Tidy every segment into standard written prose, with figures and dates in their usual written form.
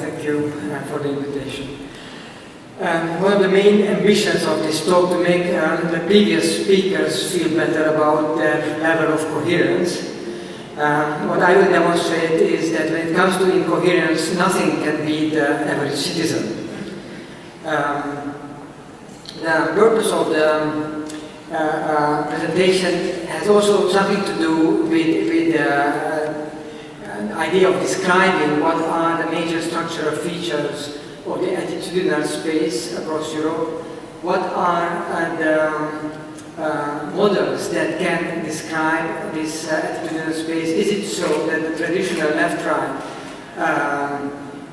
Thank you for the invitation. One of the main ambitions of this talk to make the previous speakers feel better about their level of coherence. What I will demonstrate is that when it comes to incoherence, nothing can beat the average citizen. The purpose of the presentation has also something to do with the idea of describing what are the major structural features of the attitudinal space across Europe, what are the models that can describe this attitudinal space. Is it so that the traditional left-right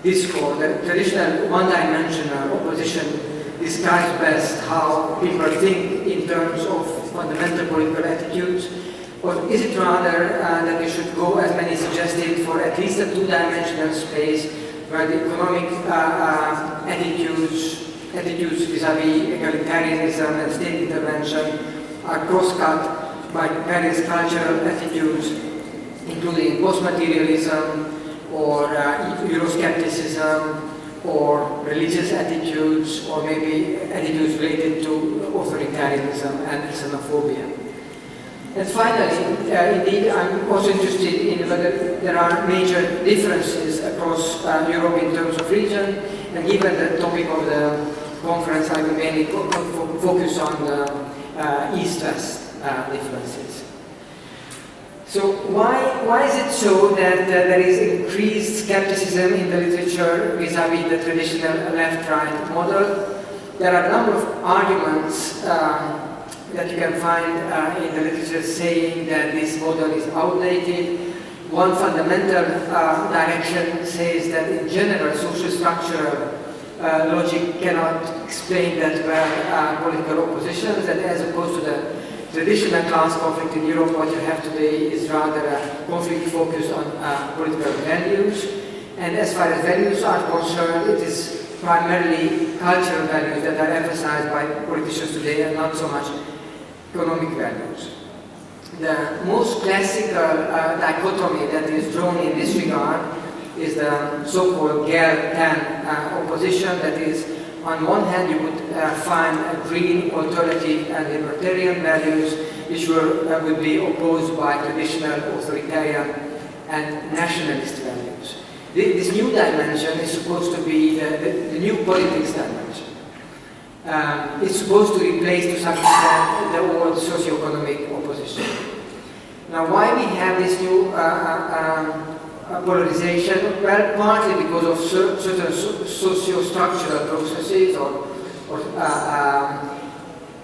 discourse, the traditional one-dimensional opposition describes best how people think in terms of fundamental political attitudes? Or is it rather that we should go, as many suggested, for at least a two-dimensional space where the economic attitudes vis-à-vis egalitarianism and state intervention are cross-cut by various cultural attitudes, including post-materialism or Euroscepticism or religious attitudes, or maybe attitudes related to authoritarianism and xenophobia. And finally, indeed, I'm also interested in whether there are major differences across Europe in terms of region, and given the topic of the conference, I will mainly focus on the East-West differences. So why is it so that there is increased skepticism in the literature vis-à-vis the traditional left-right model? There are a number of arguments that you can find in the literature saying that this model is outdated. One fundamental direction says that in general social structural logic cannot explain that well political oppositions, and as opposed to the traditional class conflict in Europe, what you have today is rather a conflict focused on political values. And as far as values are concerned, it is primarily cultural values that are emphasized by politicians today and not so much economic values. The most classical dichotomy that is drawn in this regard is the so-called GAL-TAN opposition. That is, on one hand you would find green, alternative and libertarian values which would be opposed by traditional authoritarian and nationalist values. This new dimension is supposed to be the new politics dimension. It's supposed to replace, to some extent, the old socio-economic opposition. Now, why we have this new polarization? Well, partly because of certain socio-structural processes or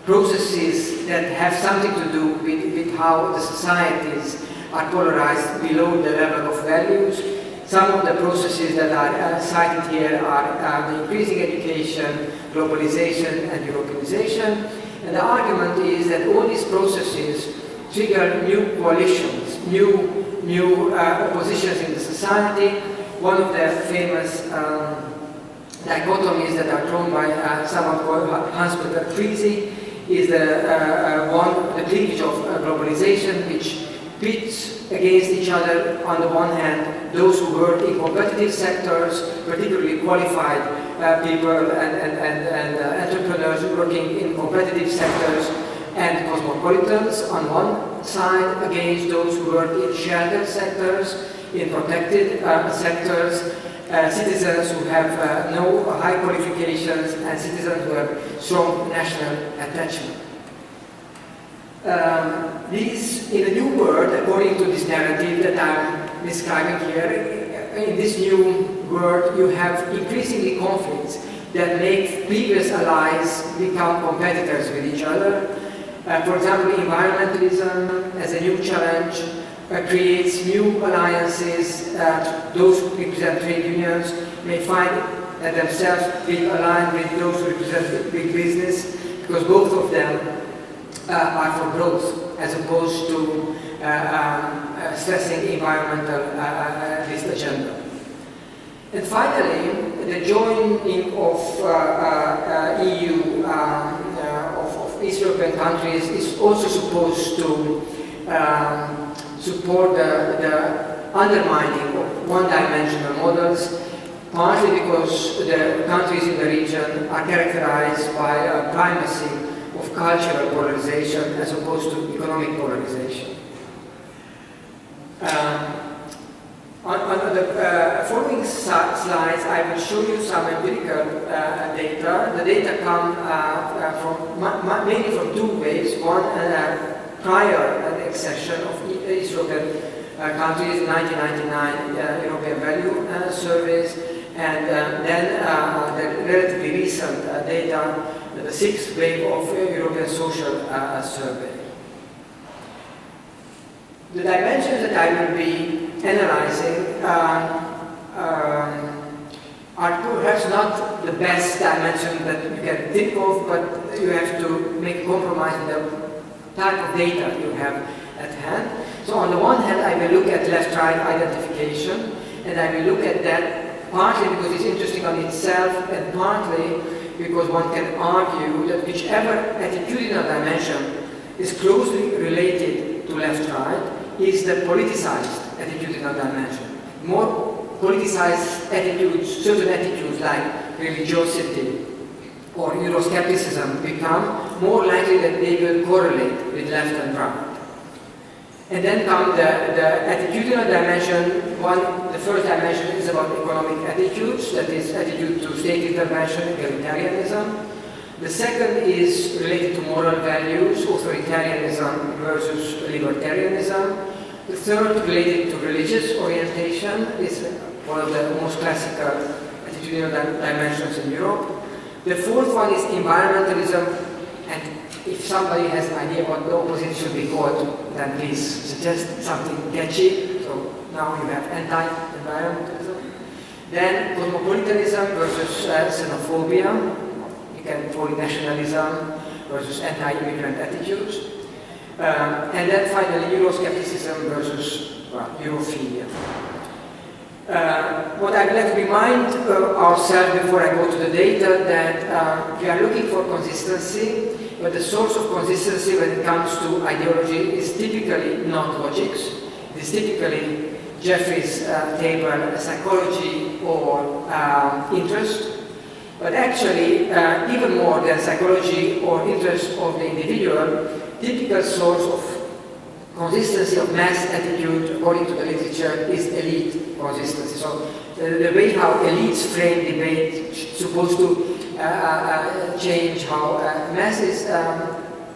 processes that have something to do with how the societies are polarized below the level of values. Some of the processes that are cited here are the increasing education, globalization and Europeanization. And the argument is that all these processes trigger new coalitions, new oppositions in the society. One of the famous dichotomies that are drawn by someone called Hans-Peter Friese is the cleavage of globalization, which pits against each other, on the one hand, those who work in competitive sectors, particularly qualified people and entrepreneurs working in competitive sectors, and cosmopolitans on one side against those who work in sheltered sectors, in protected sectors, citizens who have no high qualifications, and citizens who have strong national attachment. In a new world, according to this narrative that I'm describing here, in this new world you have increasingly conflicts that make previous allies become competitors with each other. For example, environmentalism as a new challenge creates new alliances. Those who represent trade unions may find themselves being aligned with those who represent big business, because both of them are for growth, as opposed to stressing environmental this agenda. And finally, the joining of EU, of East European countries is also supposed to support the undermining of one-dimensional models, partly because the countries in the region are characterized by a primacy of cultural polarization as opposed to economic polarization. On the following slides, I will show you some empirical data. The data come mainly from two ways. One, prior accession of East European countries, 1999 European value surveys, and then the relatively recent data, the sixth wave of European social survey. The dimensions that I will be analyzing are perhaps not the best dimension that you can think of, but you have to make a compromise with the type of data you have at hand. So on the one hand, I will look at left-right identification, and I will look at that partly because it's interesting on itself, and partly because one can argue that whichever attitudinal dimension is closely related to left-right is the politicized attitudinal dimension. More politicized attitudes, certain attitudes like religiosity or Euroscepticism become more likely that they will correlate with left and right. And then come the attitudinal dimension. The first dimension is about economic attitudes, that is attitude to state intervention, egalitarianism. The second is related to moral values, authoritarianism versus libertarianism. The third, related to religious orientation, is one of the most classical attitudinal dimensions in Europe. The fourth one is environmentalism, and if somebody has an idea what the opposite should be called, then please suggest something catchy. So now you have anti-environmentalism. Then cosmopolitanism versus xenophobia. You can call it nationalism versus anti-immigrant attitudes. And then finally, Euroscepticism versus Europhilia. What I'd like to remind ourselves before I go to the data, that we are looking for consistency, but the source of consistency when it comes to ideology is typically not logics. It is typically Jeffrey's table, psychology or interest. But actually, even more than psychology or interest of the individual, typical source of consistency of mass attitude, according to the literature, is elite consistency. So the way how elites frame debate is supposed to change how masses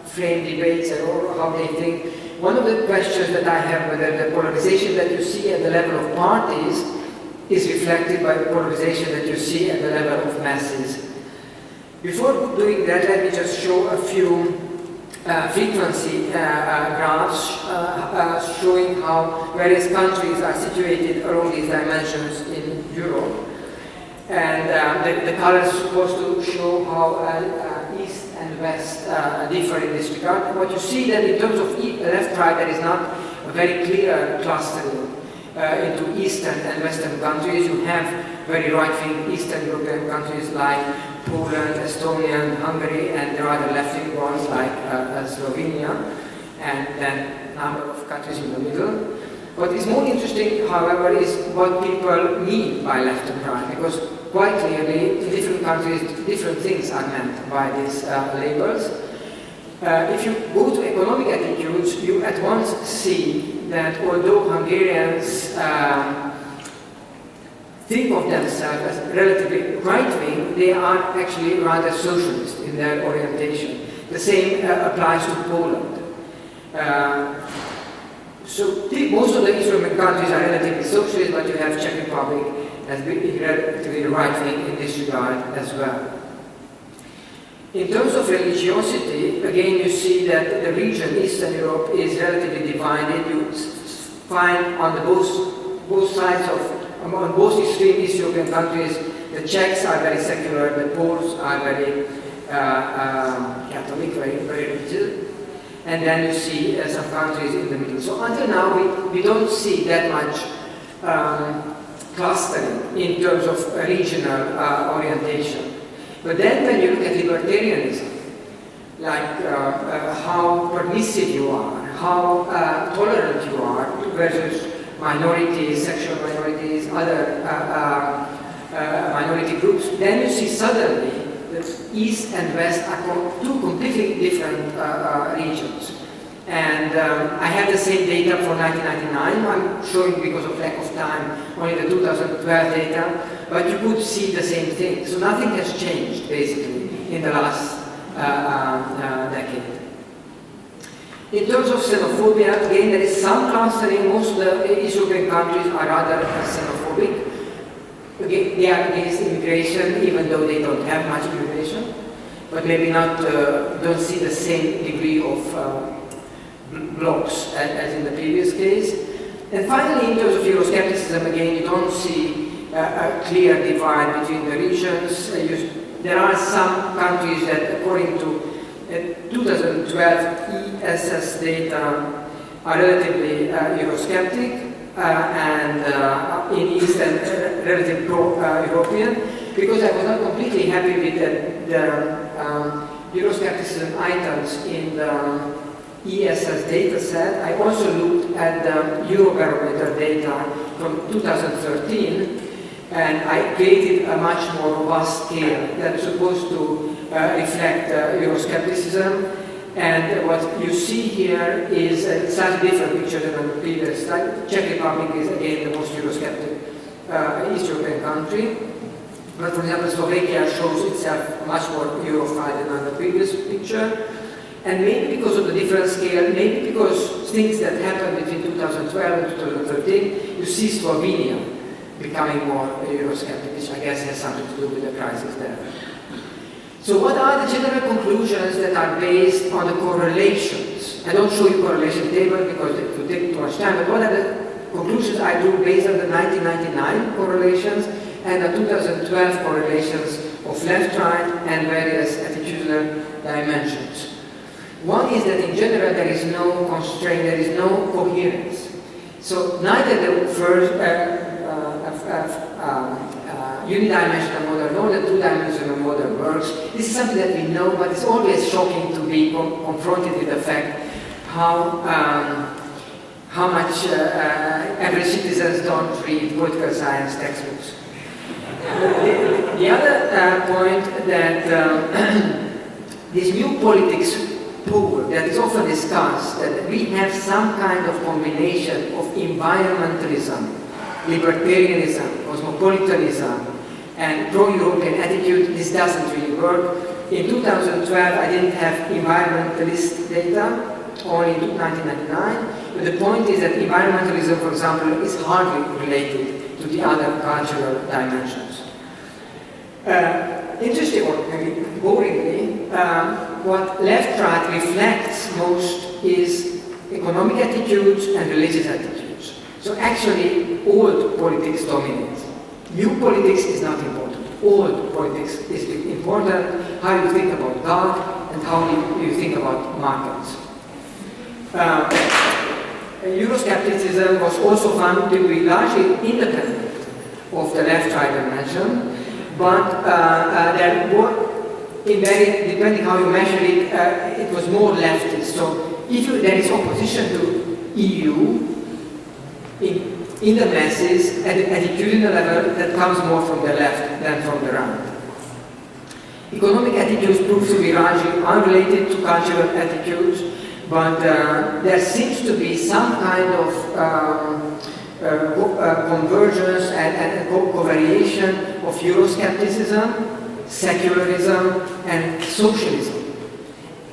frame debates or how they think. One of the questions that I have, whether the polarization that you see at the level of parties is reflected by the polarization that you see at the level of masses. Before doing that, let me just show a few frequency graphs showing how various countries are situated along these dimensions in Europe. And the colors are supposed to show how East and West differ in this regard. What you see that in terms of left-right, there is not a very clear clustering into Eastern and Western countries. You have very right-wing Eastern European countries like Poland, Estonia, Hungary, and there are the left-wing ones like Slovenia, and then a number of countries in the middle. What is more interesting, however, is what people mean by left and right, because quite clearly in different countries different things are meant by these labels. If you go to economic attitudes, you at once see that although Hungarians think of themselves as relatively right-wing, they are actually rather socialist in their orientation. The same applies to Poland. So most of the East European countries are relatively socialist, but you have Czech Republic as being relatively right-wing in this regard as well. In terms of religiosity, again you see that the region, Eastern Europe, is relatively divided. You find on the both sides of, on both extreme East European countries, the Czechs are very secular, the Poles are very Catholic, very religious. And then you see some countries in the middle. So until now we don't see that much clustering in terms of regional orientation. But then when you look at libertarianism, like how permissive you are, how tolerant you are versus minorities, sexual minorities, other minority groups, then you see suddenly that East and West are two completely different regions. And I have the same data for 1999. I'm showing, because of lack of time, only the 2012 data, but you could see the same thing. So nothing has changed, basically, in the last decade. In terms of xenophobia, again, there is some clustering. Most of the East European countries are rather xenophobic. Again, they are against immigration, even though they don't have much immigration, but maybe not, don't see the same degree of blocks as in the previous case. And finally, in terms of Euroscepticism, again, you don't see a clear divide between the regions. There are some countries that, according to 2012 ESS data, are relatively Eurosceptic, and in East and relatively pro-European, because I was not completely happy with the Euroscepticism items in the ESS data set. I also looked at the Eurobarometer data from 2013, and I created a much more robust scale that's supposed to reflect Euroscepticism. And what you see here is a slightly different picture than on the previous slide. Czech Republic is again the most Eurosceptic East European country. But for example, Slovakia shows itself much more Europhile than on the previous picture. And maybe because of the different scale, maybe because things that happened between 2012 and 2013, you see Slovenia becoming more Eurosceptic, which I guess has something to do with the crisis there. So what are the general conclusions that are based on the correlations? I don't show you correlation table because it would take too much time, but what are the conclusions I drew based on the 1999 correlations and the 2012 correlations of left-right and various attitudinal dimensions? One is that in general there is no constraint, there is no coherence. So neither the first unidimensional model nor the two-dimensional model works. This is something that we know, but it's always shocking to be confronted with the fact how much average citizens don't read political science textbooks. The other point that this new politics pool that is often discussed, that we have some kind of combination of environmentalism, libertarianism, cosmopolitanism, and pro-European attitude, this doesn't really work. In 2012, I didn't have environmentalist data, only in 1999, but the point is that environmentalism, for example, is hardly related to the other cultural dimensions. Interesting, or maybe boringly, what left-right reflects most is economic attitudes and religious attitudes. So actually, old politics dominates. New politics is not important. Old politics is important. How you think about God and how you think about markets. Euroscepticism was also found to be largely independent of the left-right dimension, but there were, depending how you measure it, it was more leftist. So if there is opposition to EU in the masses at the attitudinal level, that comes more from the left than from the right. Economic attitudes prove to be largely unrelated to cultural attitudes, but there seems to be some kind of convergence and co-variation of Euroscepticism, secularism, and socialism.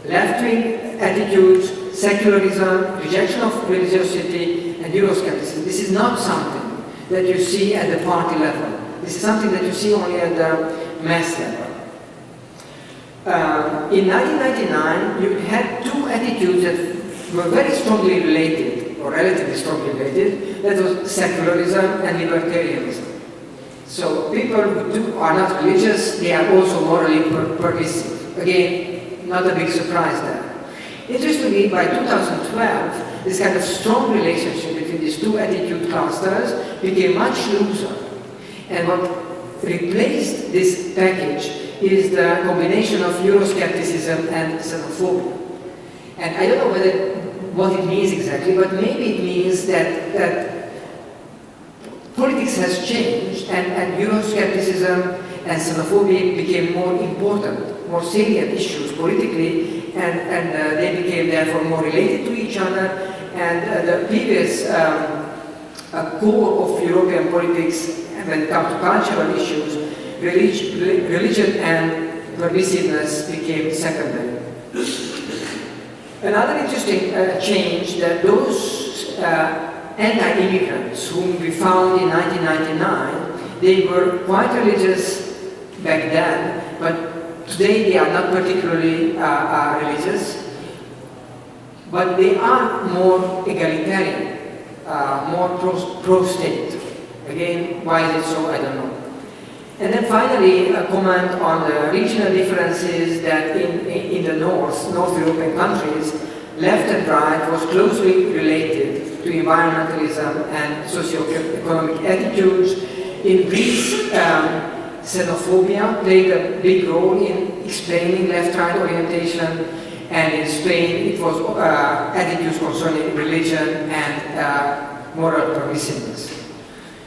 Left-wing attitudes, secularism, rejection of religiosity, and Euroscepticism. This is not something that you see at the party level. This is something that you see only at the mass level. In 1999, you had two attitudes that were very strongly related, or relatively strongly related. That was secularism and libertarianism. So people who are not religious, they are also morally permissive. Again, not a big surprise there. Interestingly, by 2012, this kind of strong relationship between these two attitude clusters became much looser. And what replaced this package is the combination of Euroscepticism and xenophobia. And I don't know what it means exactly, but maybe it means that politics has changed and Euroscepticism and xenophobia became more important, more salient issues politically, and they became therefore more related to each other. And the previous core of European politics, when it comes to cultural issues, religion and permissiveness became secondary. Another interesting change that those anti-immigrants whom we found in 1999, they were quite religious back then, but today they are not particularly religious, but they are more egalitarian, more pro-state. Again, why is it so? I don't know. And then finally, a comment on the regional differences that in the North European countries, left and right was closely related to environmentalism and socio-economic attitudes. In Greece, xenophobia played a big role in explaining left-right orientation, and in Spain it was attitudes concerning religion and moral permissiveness.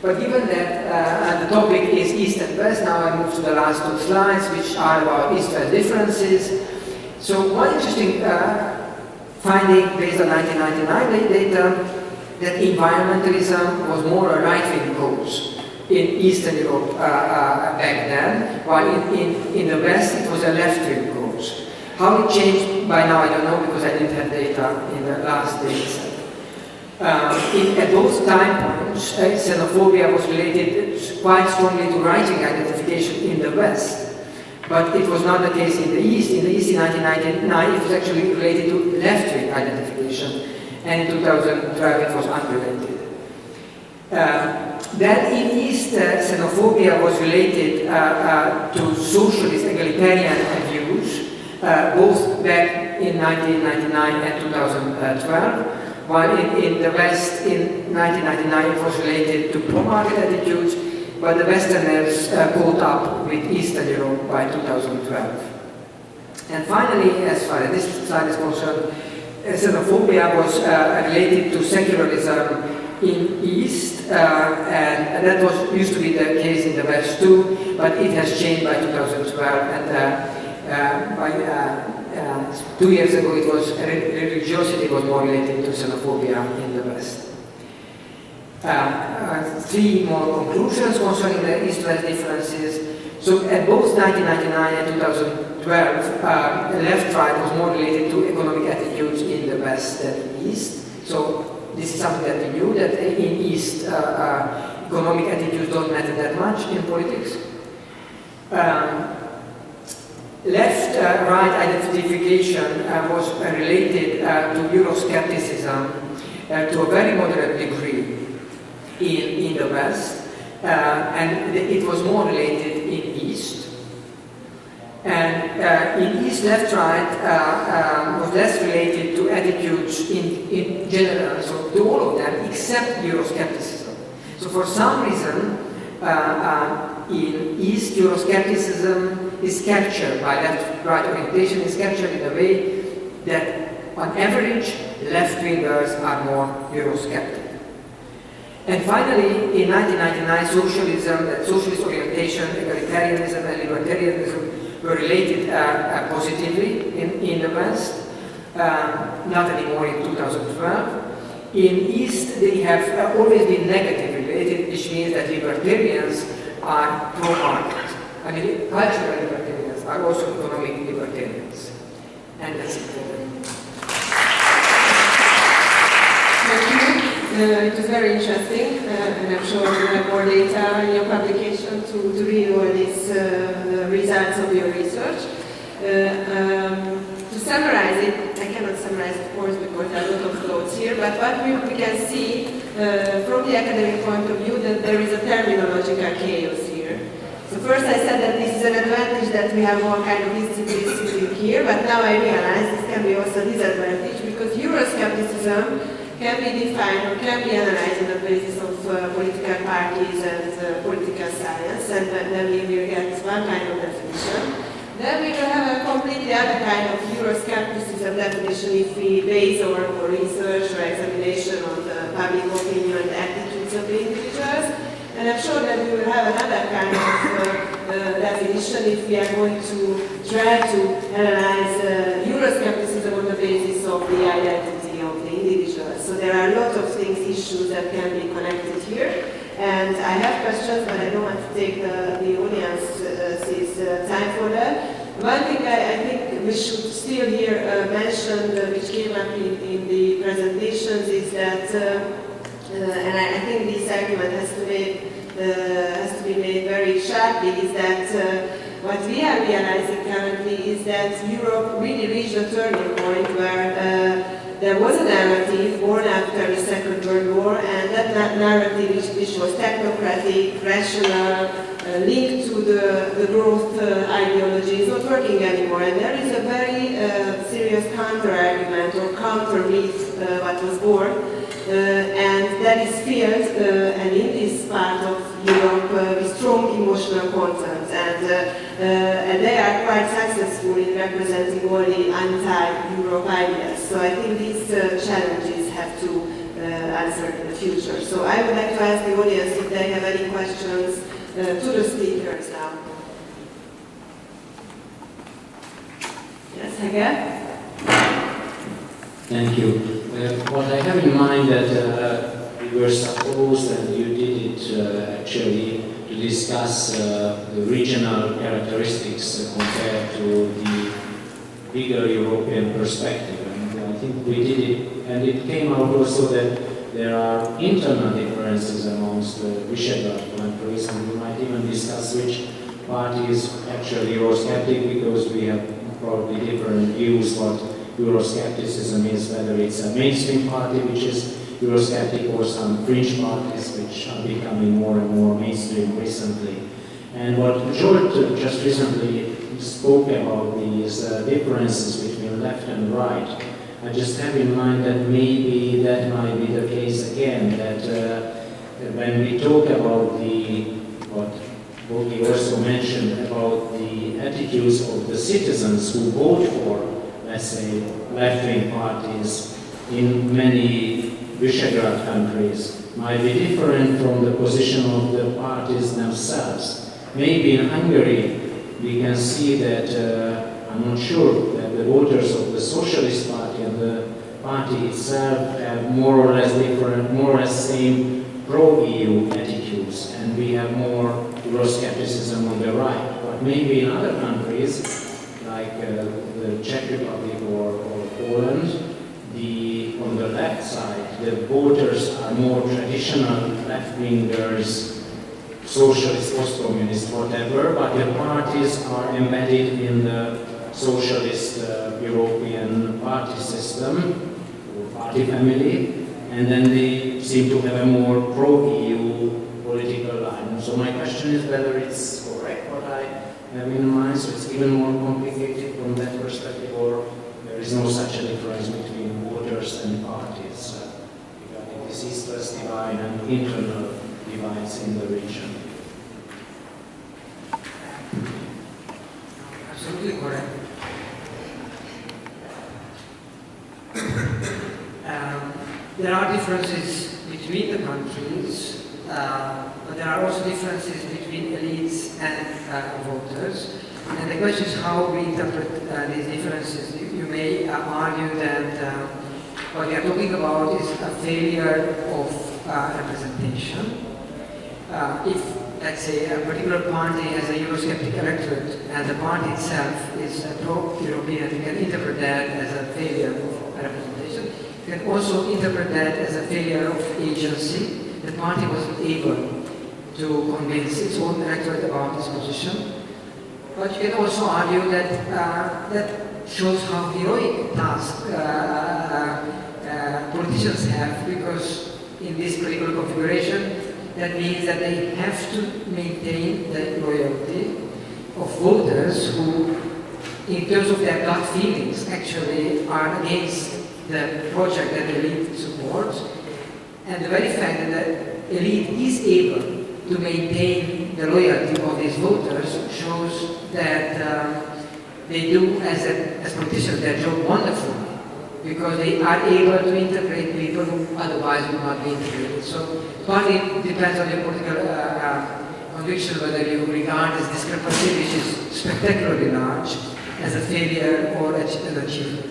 But given that the topic is East and West, now I move to the last two slides, which are about East-West differences. So one interesting finding based on 1999 data, that environmentalism was more a right-wing cause in Eastern Europe back then, while in the West it was a left-wing cause. How it changed by now I don't know, because I didn't have data in the last days. At those time points, xenophobia was related quite strongly to right-wing identification in the West, but it was not the case in the East. In the East, in 1999, it was actually related to left-wing identification, and in 2012 it was unrelated. Then in East, xenophobia was related to socialist egalitarian views, both back in 1999 and 2012. While in the West, in 1999, it was related to pro-market attitudes, but the Westerners caught up with Eastern Europe by 2012. And finally, as far as this slide is concerned, xenophobia was related to secularism in East, and that was used to be the case in the West too, but it has changed by 2012, and by 2 years ago, it was religiosity was more related to xenophobia in the West. Three more conclusions concerning the East-West differences. So at both 1999 and 2012, the left-right was more related to economic attitudes in the West than in East. So this is something that we knew, that in East, economic attitudes don't matter that much in politics. Left-right identification was related to Euroscepticism to a very moderate degree in the West, and it was more related in East. And in East, left-right was less related to attitudes in general, so to all of them except Euroscepticism. So for some reason, in East, Euroscepticism is captured by left-right orientation, is captured in a way that on average left-wingers are more Eurosceptic. And finally, in 1999, socialism, socialist orientation, egalitarianism and libertarianism were related positively in the West, not anymore in 2012. In East, they have always been negatively related, which means that libertarians are pro-market. I mean, cultural libertarians are also economic libertarians. And that's it. Thank you. It was very interesting, and I'm sure you have more data in your publication to read all these results of your research. To summarize it, I cannot summarize, of course, because there are a lot of quotes here, but what we can see from the academic point of view, that there is a terminological chaos here. So first I said that this is an advantage that we have all kind of discipline here, but now I realize this can be also a disadvantage, because Euroscepticism can be defined or can be analyzed on the basis of political parties and political science, and then we will get one kind of definition. Then we will have a completely other kind of Euroscepticism definition if we base our research or examination on the public opinion and attitudes of the individuals. And I'm sure that we will have another kind of definition if we are going to try to analyze Euroscepticism on the basis of the identity of the individuals. So there are a lot of things, issues that can be connected here. And I have questions, but I don't want to take the audience's time for that. One thing I think we should still here mention, which came up in the presentations, is that, and I think this argument has to be made very sharply, is that what we are realizing currently is that Europe really reached a turning point where there was a narrative born after the Second World War, and that narrative, which was technocratic, rational, linked to the growth ideology, is not working anymore. And there is a very serious counter-argument or counter-myth what was born, and that is filled, and in this part of Europe, with strong emotional content. And they are quite successful in representing all the anti-Europe ideas. So I think these challenges have to answer in the future. So I would like to ask the audience if they have any questions to the speakers now. Yes, again? Thank you. What I have in mind that we were supposed, and you did it actually, to discuss the regional characteristics compared to the bigger European perspective. And I think we did it, and it came out also that there are internal differences amongst the Visegrad countries, and we might even discuss which party is actually Eurosceptic, because we have probably different views what Euroscepticism is, whether it's a mainstream party which is Eurosceptic or some fringe parties which are becoming more and more mainstream recently. And what Zsolt just recently spoke about, these differences between left and right, I just have in mind that maybe that might be the case again, that when we talk about what we also mentioned about the attitudes of the citizens who vote for, let's say, left-wing parties in many Visegrad countries, might be different from the position of the parties themselves. Maybe in Hungary we can see that, I'm not sure, that the voters of the Socialist Party and the party itself have more or less different, more or less same pro-EU attitudes, and we have more Euroscepticism on the right. But maybe in other countries, like the Czech Republic or Poland, on the left side, the voters are more traditional left-wingers, socialist, post-communist, whatever, but the parties are embedded in the socialist European party system, or party family, and then they seem to have a more pro-EU political line. So my question is whether it's correct what I have in mind, so it's even more complicated from that perspective, or there is no such a difference between voters and parties regarding this East-West divide and internal divides in the region. Absolutely correct. There are differences between the countries, but there are also differences between elites and voters. And the question is how we interpret these differences. You may argue that what we are talking about is a failure of representation. If, let's say, a particular party has a Eurosceptic electorate and the party itself is pro-European, you can interpret that as a failure of representation. You can also interpret that as a failure of agency. The party wasn't able to convince its own electorate about its position. But you can also argue that that shows how heroic task politicians have, because in this particular configuration, that means that they have to maintain the loyalty of voters who, in terms of their gut feelings, actually are against the project that the elite supports. And the very fact that the elite is able to maintain the loyalty of these voters shows that they do, as politicians, their job wonderfully, because they are able to integrate people who otherwise would not be integrated. So partly it depends on your political conviction whether you regard this discrepancy, which is spectacularly large, as a failure or an achievement.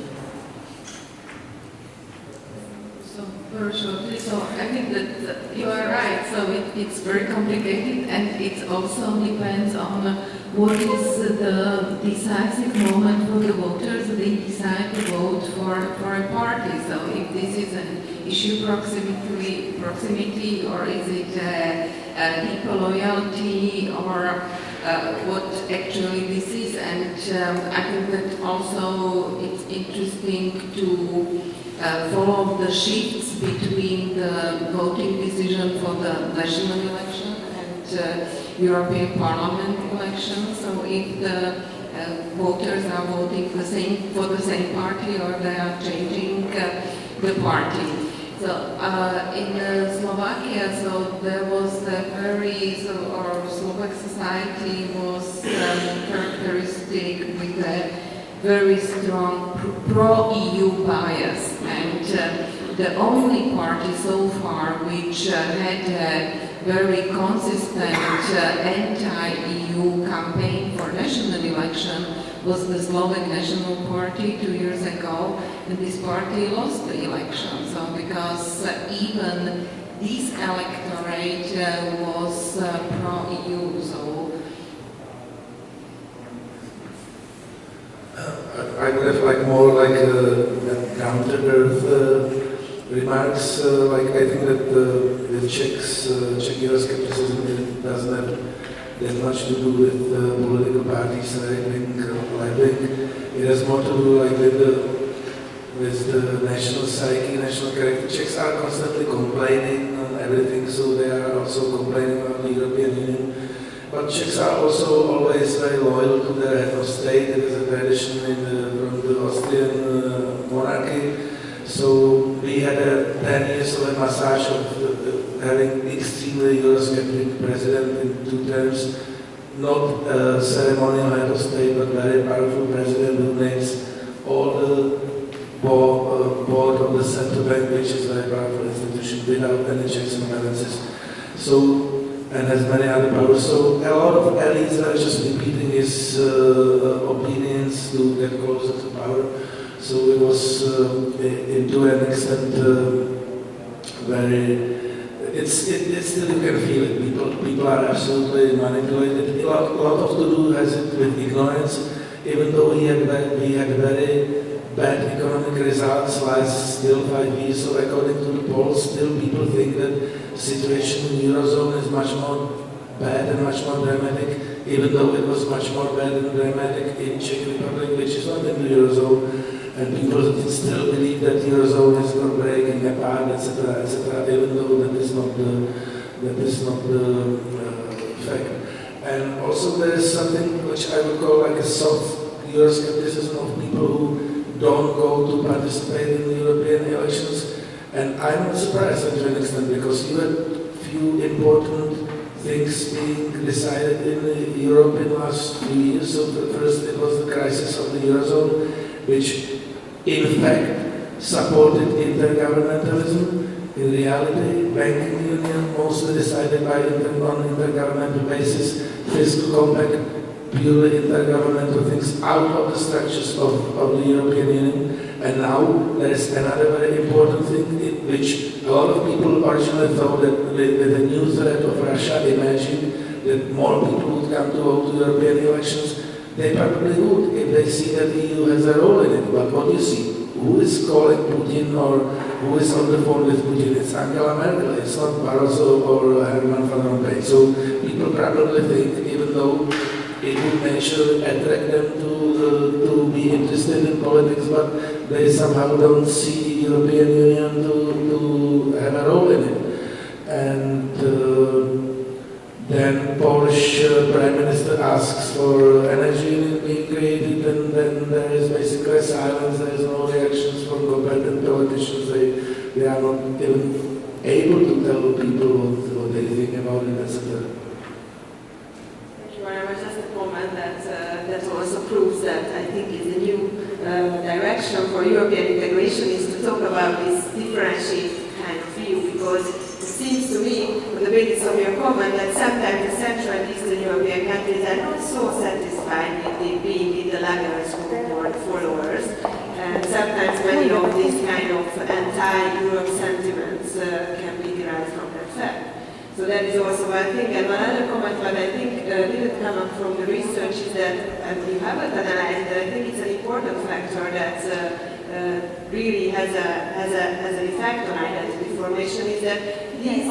So very shortly, so I think that you are right. So it's very complicated, and it also depends on what is the decisive moment for the voters. They decide to vote for a party. So if this is an issue proximity, or is it people loyalty, or what actually this is? And I think that also it's interesting to follow the shifts between the voting decision for the national election and European Parliament election. So if the voters are voting for the same party, or they are changing the party. So in Slovakia, so there was our Slovak society was characteristic with a very strong pro-EU bias, and the only party so far which had a very consistent anti-EU campaign for national election was the Slovak National Party 2 years ago, and this party lost the election. So because even this electorate was pro-EU. So I would have more down-to-earth remarks. I think that the Czech Euroscepticism doesn't have that much to do with political parties, right wing, left wing. It has more to do with the national psyche, national character. Czechs are constantly complaining on everything, so they are also complaining about the European Union. But Czechs are also always very loyal to their head of state. It is a tradition from the Austrian monarchy. So we had 10 years of a massage of having extremely Eurosceptic president in 2 terms, not a ceremonial head of state, but very powerful president who names all the board of the central bank, which is a very powerful institution, without any checks and balances. So, and has many other powers. So a lot of elites are just repeating his opinions to get closer to power. So it was, to an extent, very. It's still, you can feel it. People are absolutely manipulated. A lot of to do has it with ignorance. Even though we had very bad economic results last still 5 years, so according to the polls, still people think that the situation in the Eurozone is much more bad and much more dramatic, even though it was much more bad and dramatic in Czech Republic, which is not in the Eurozone. And people still believe that the Eurozone is not breaking apart, etc., even though that is not the fact. And also there is something which I would call like a soft Euroscepticism of people who don't go to participate in the European elections. And I'm not surprised to an extent, because you had few important things being decided in Europe in the last few years. So first it was the crisis of the Eurozone, which in fact supported intergovernmentalism. In reality, banking union mostly decided on intergovernmental basis, fiscal compact, purely intergovernmental things out of the structures of the European Union. And now there is another very important thing, which a lot of people originally thought that with the new threat of Russia, imagined that more people would come to vote to European elections. They probably would if they see that the EU has a role in it. But what do you see? Who is calling Putin, or who is on the phone with Putin? It's Angela Merkel, it's not Barroso or Herman Van Rompuy. So people probably think, even though it would naturally attract them to be interested in politics, but they somehow don't see the European Union to have a role in it. And then Polish Prime Minister asks for energy union being created, and then there is basically silence, there is no reactions from competent able to tell people what they think about it, etc. Thank you very much. Just a comment that also proves that I think is the new direction for European integration is to talk about this differentiated kind of view, because it seems to me, on the basis of your comment, that sometimes the Central and Eastern European countries are not so satisfied with being in the laggards group or followers, and sometimes many of these kind of anti-Europe sentiments can be derived from that fact. So that is also one thing. And one other comment that I think didn't come up from the research is that, and you haven't analyzed, I think it's an important factor that really has an effect on identity formation, is that these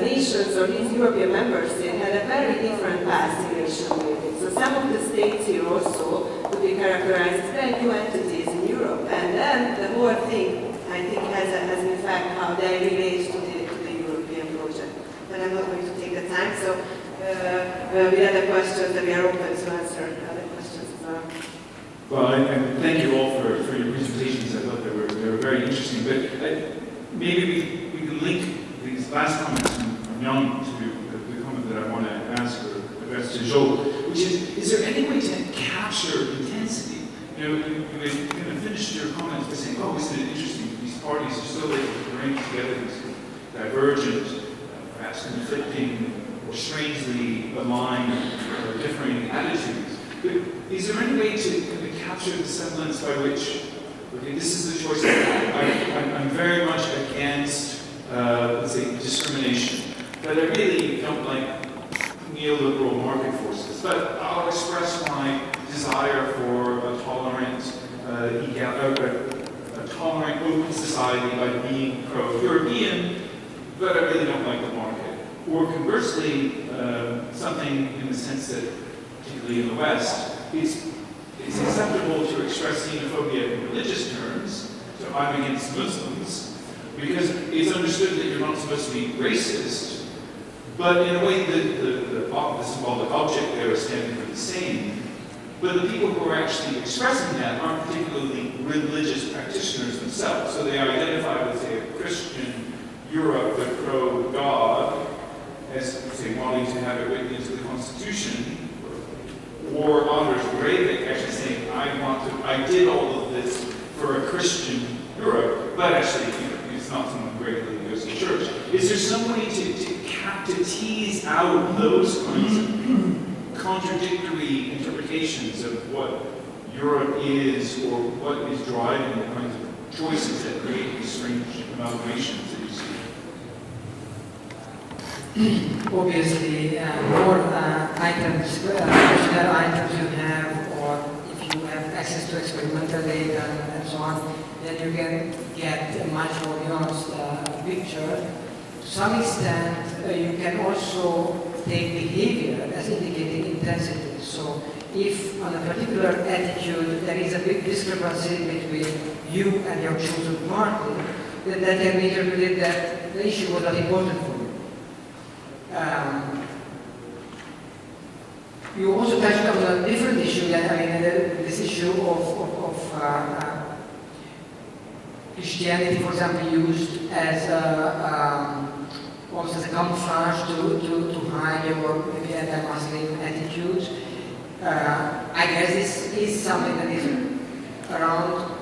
nations or these European member states had a very different past in relation with it. So some of the states here also could be characterized as very new entities in Europe. And then the whole thing, I think, has an effect how they relate to the European project. But I'm not going to take the time, so with other questions, we are open to answer other questions as well. Well, and thank you all for your presentations. I thought they were very interesting. But maybe we can link these last comments from Jan to the comment that I want to ask or address to Zsolt, which is there any way to capture intensity? You know, you kind of finished your comments by saying, oh, isn't it interesting that these parties are still able to bring together these divergent, perhaps conflicting, or strangely aligned or differing attitudes. But is there any way to kind of capture the semblance by which, okay, this is the choice I'm very much against, let's say, discrimination, but I really don't like neoliberal market forces, but I'll express my desire for a tolerant, a tolerant, open society by being pro-European, but I really don't like the market. Or conversely, something in the sense that, particularly in the West, it's acceptable to express xenophobia in religious terms, so I'm against Muslims, because it's understood that you're not supposed to be racist, but in a way the symbolic object there is standing for the same. But the people who are actually expressing that aren't particularly religious practitioners themselves, so they identify with, say, a Christian Europe, but pro-God, as, say, wanting to have it written into the Constitution, or Anders Breivik actually saying, I did all of this for a Christian Europe, but actually, it's not someone greatly who goes to church. Is there some way to tease out those kinds of contradictory interpretations of what Europe is, or what is driving the kinds of choices that create these strange amalgamations that you see? Obviously, more items, personal items you have, or if you have access to experimental data and so on, then you can get a much more nuanced picture. To some extent, you can also take behavior as indicating intensity. So if on a particular attitude there is a big discrepancy between you and your chosen party, then that can be interpreted that the issue was not important for you. You also touched on a different issue, this issue of Christianity, for example, used as almost as a camouflage to hide your maybe anti-Muslim attitudes. I guess this is something that is around.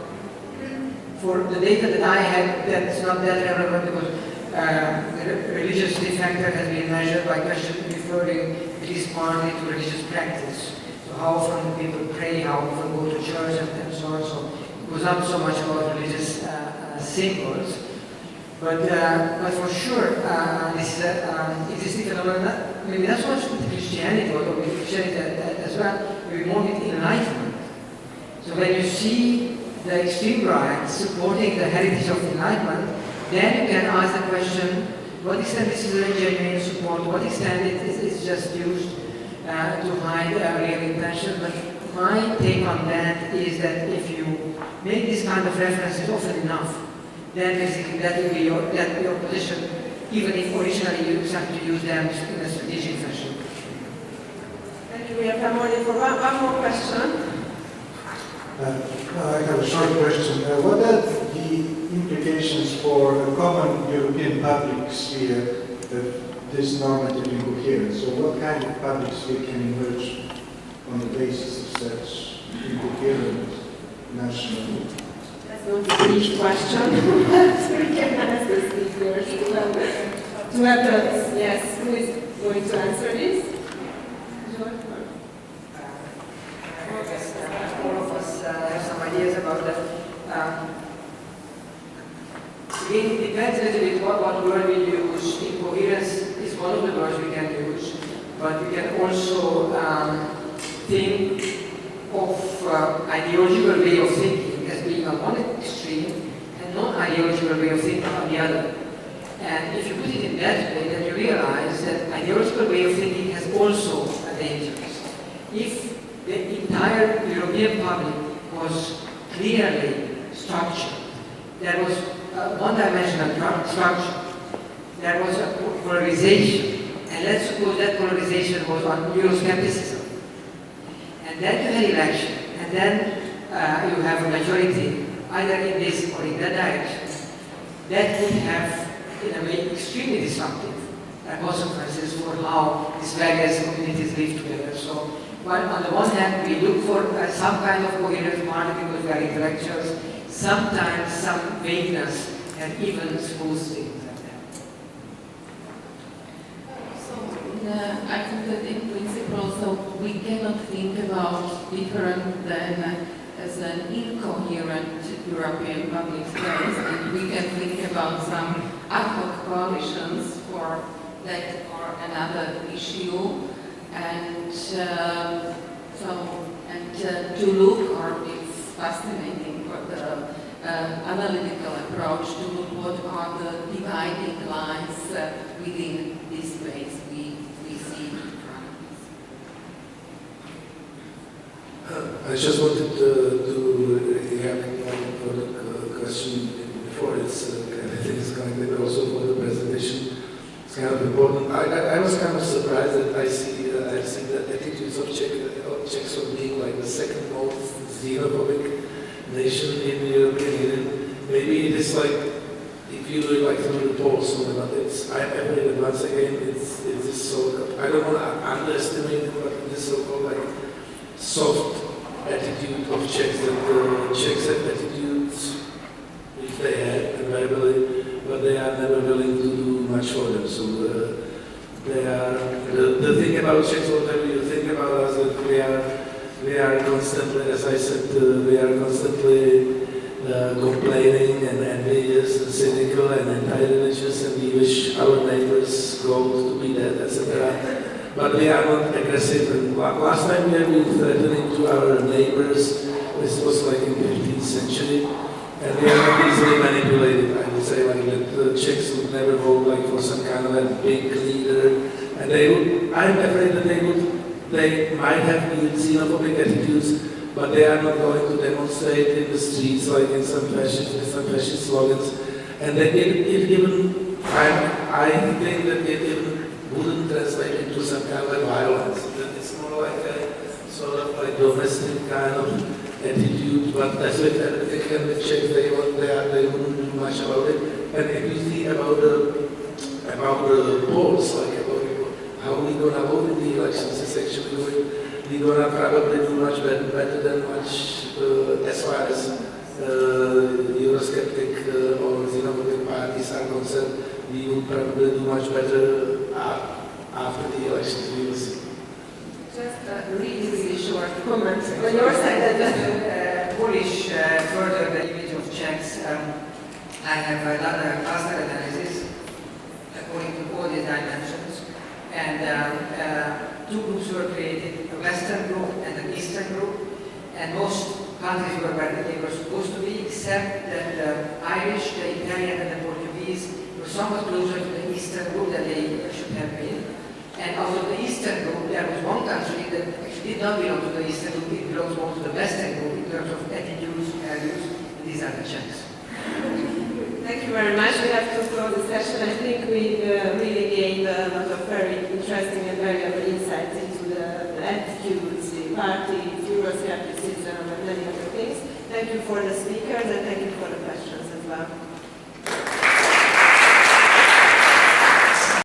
For the data that I had, that's not that relevant because the religious factor has been measured by referring this partly to religious practice. So how often people pray, how often go to church, and so on. So it was not so much about religious symbols. But for sure, this is an existing phenomenon. Maybe not so much with Christianity, although with Christianity as well, maybe more with enlightenment. So when you see the extreme right supporting the heritage of enlightenment, then you can ask the question, what extent this is a genuine support, what extent it is just used to hide real intention. But my take on that is that if you make this kind of references often enough, then basically that will be your position, even if originally you decided to use them in a strategic fashion. Thank you. We have time only for one more question. I have a short question. What are the implications for a common European public sphere of this normative incoherence? So what kind of public sphere can emerge on the basis of such incoherent national? That's not a brief question. We can ask the speakers to have the, yes, who is going to answer this? I guess all of us have some ideas about that. Again, it depends a little bit what word we use. Incoherence is one of the words we can use, but we can also think of ideological way of thinking as being on one extreme and non-ideological way of thinking on the other. And if you put it in that way, then you realize that ideological way of thinking has also a danger. If the entire European public was clearly structured, there was a one-dimensional structure, there was a polarization, and let's suppose that polarization was on Euroscepticism. And then you had election, and then you have a majority, either in this or in that direction. That would have, in a way, extremely disruptive consequences for how these various communities live together. So, while on the one hand, we look for some kind of coherent party because we are intellectuals, sometimes some vagueness and even smooth things like that. So, I think that in principle, so we cannot think about different than as an incoherent European public space, and we can think about some ad hoc coalitions for that or another issue, and to look, or it's fascinating for the analytical approach to look what are the dividing lines within this space we see in front of us. I just wanted to have a question before it's kind of things connected also for the presentation. It's kind of important. I was kind of surprised that I see the attitudes of Czechs of being like the second most xenophobic nation in the European Union. Maybe it is like, if you do it like through the polls, but it's, I'm afraid that once again, it's this so, I don't want to underestimate it, but this so-called like soft attitude of Czechs, that the Czechs have attitudes which they have invariably, but they are never willing to do much for them. So they are, the thing about Czechs, whatever you think about us, that we are constantly, as I said, we are constantly complaining and envious and cynical and anti-religious, and we wish our neighbors go to be dead, etc. But we are not aggressive. And last time we have been threatening to our neighbors, this was like in the 15th century, and we are not easily manipulated. I would say like that the Czechs would never vote like for some kind of a big leader, and they would, I'm afraid that they might have xenophobic attitudes, but they are not going to demonstrate in the streets like in some fascist slogans. And that it even, I think that it even wouldn't translate into some kind of violence. That it's more like a sort of like domestic kind of attitude, but that's what they can check, they wouldn't do much about it. And if you see about the polls, like about how we're going to vote in the elections, is actually we're going to probably do much better than much as far as Eurosceptic or xenophobic parties are concerned. We will probably do much better after the elections, we will see. Just a really short comment. On your side, Just to polish further the image of Czechs, I have done a cluster analysis according to all these dimensions, and two groups were created, a Western group and an Eastern group, and most countries were where they were supposed to be, except that the Irish, the Italian, and the Portuguese were somewhat closer to the Eastern group than they should have been. And out of the Eastern group, there was one country that actually did not belong to the Eastern group, it belongs more to the Western group in terms of attitudes, values, and these are the Czechs. thank you very much. We have to close the session. I think we really gained a lot of very interesting and valuable insights into the attitudes, the parties, Euroscepticism, and many other things. Thank you for the speakers and thank you for the questions as well.